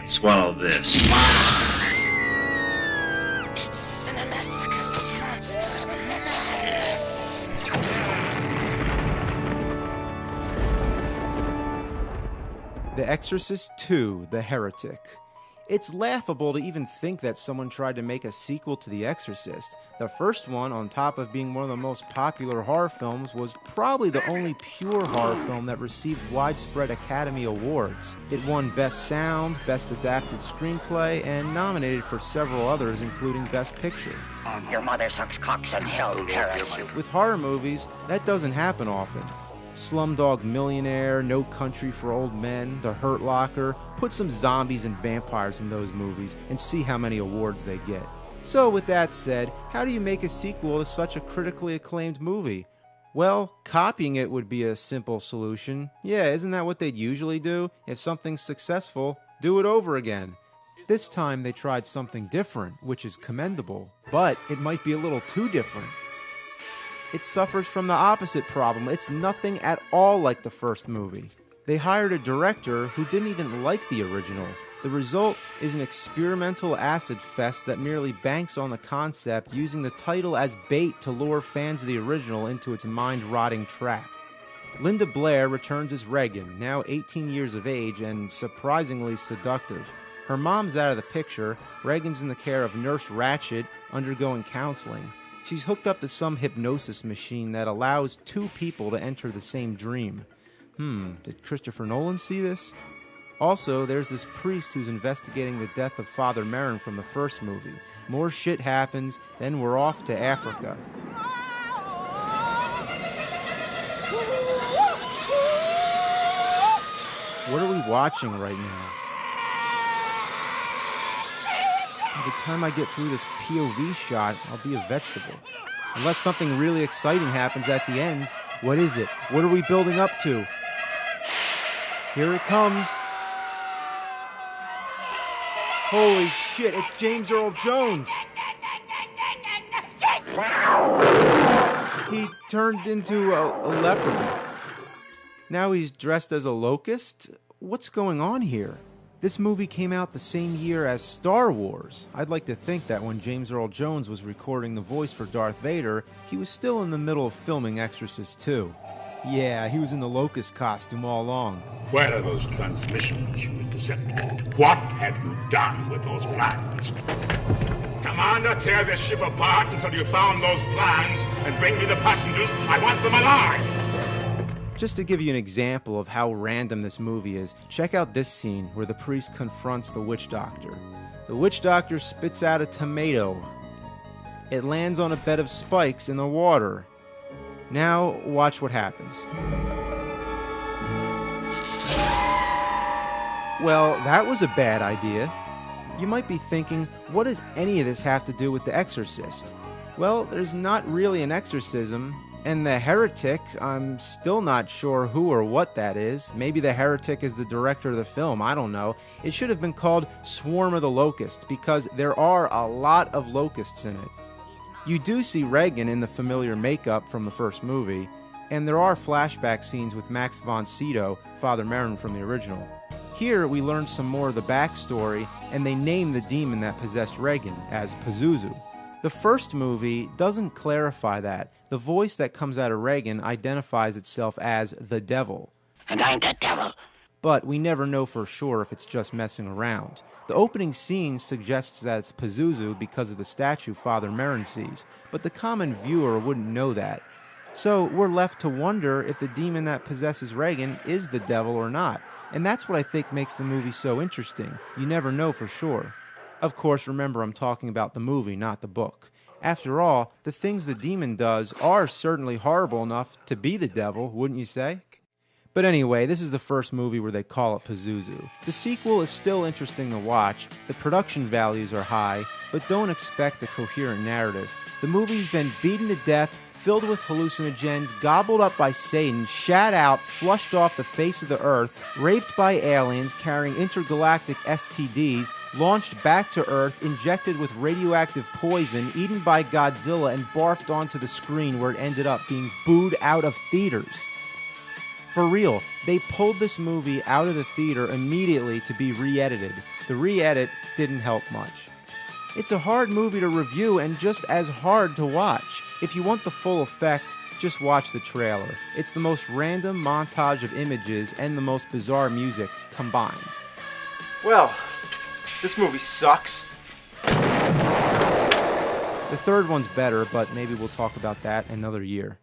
Swallow this. The Exorcist II, The Heretic. It's laughable to even think that someone tried to make a sequel to The Exorcist. The first one, on top of being one of the most popular horror films, was probably the only pure horror film that received widespread Academy Awards. It won Best Sound, Best Adapted Screenplay, and nominated for several others, including Best Picture. Your mother sucks cocks in hell, Paris. With horror movies, that doesn't happen often. Slumdog Millionaire, No Country for Old Men, The Hurt Locker. Put some zombies and vampires in those movies and see how many awards they get. So with that said, how do you make a sequel to such a critically acclaimed movie? Well, copying it would be a simple solution. Yeah, isn't that what they'd usually do? If something's successful, do it over again. This time they tried something different, which is commendable, but it might be a little too different. It suffers from the opposite problem. It's nothing at all like the first movie. They hired a director who didn't even like the original. The result is an experimental acid fest that merely banks on the concept, using the title as bait to lure fans of the original into its mind-rotting trap. Linda Blair returns as Regan, now 18 years of age and surprisingly seductive. Her mom's out of the picture. Regan's in the care of Nurse Ratched, undergoing counseling. She's hooked up to some hypnosis machine that allows two people to enter the same dream. Did Christopher Nolan see this? Also, there's this priest who's investigating the death of Father Merrin from the first movie. More shit happens, then we're off to Africa. What are we watching right now? By the time I get through this POV shot, I'll be a vegetable. Unless something really exciting happens at the end. What is it? What are we building up to? Here it comes. Holy shit, it's James Earl Jones! He turned into a leopard. Now he's dressed as a locust? What's going on here? This movie came out the same year as Star Wars. I'd like to think that when James Earl Jones was recording the voice for Darth Vader, he was still in the middle of filming Exorcist II. Yeah, he was in the locust costume all along. Where are those transmissions you intercepted? What have you done with those plans? Commander, tear this ship apart until you found those plans and bring me the passengers. I want them alive! Just to give you an example of how random this movie is, check out this scene where the priest confronts the witch doctor. The witch doctor spits out a tomato. It lands on a bed of spikes in the water. Now, watch what happens. Well, that was a bad idea. You might be thinking, what does any of this have to do with The Exorcist? Well, there's not really an exorcism. And the Heretic, I'm still not sure who or what that is. Maybe the Heretic is the director of the film, I don't know. It should have been called Swarm of the Locusts, because there are a lot of locusts in it. You do see Regan in the familiar makeup from the first movie, and there are flashback scenes with Max von Sydow, Father Merrin from the original. Here we learn some more of the backstory, and they name the demon that possessed Regan as Pazuzu. The first movie doesn't clarify that. The voice that comes out of Regan identifies itself as the devil. And I'm the devil. But we never know for sure if it's just messing around. The opening scene suggests that it's Pazuzu because of the statue Father Merrin sees, but the common viewer wouldn't know that. So we're left to wonder if the demon that possesses Regan is the devil or not. And that's what I think makes the movie so interesting. You never know for sure. Of course, remember I'm talking about the movie, not the book. After all, the things the demon does are certainly horrible enough to be the devil, wouldn't you say? But anyway, this is the first movie where they call it Pazuzu. The sequel is still interesting to watch, the production values are high, but don't expect a coherent narrative. The movie's been beaten to death, filled with hallucinogens, gobbled up by Satan, shat out, flushed off the face of the earth, raped by aliens carrying intergalactic STDs, launched back to Earth, injected with radioactive poison, eaten by Godzilla, and barfed onto the screen where it ended up being booed out of theaters. For real, they pulled this movie out of the theater immediately to be re-edited. The re-edit didn't help much. It's a hard movie to review and just as hard to watch. If you want the full effect, just watch the trailer. It's the most random montage of images and the most bizarre music combined. Well, this movie sucks. The third one's better, but maybe we'll talk about that another year.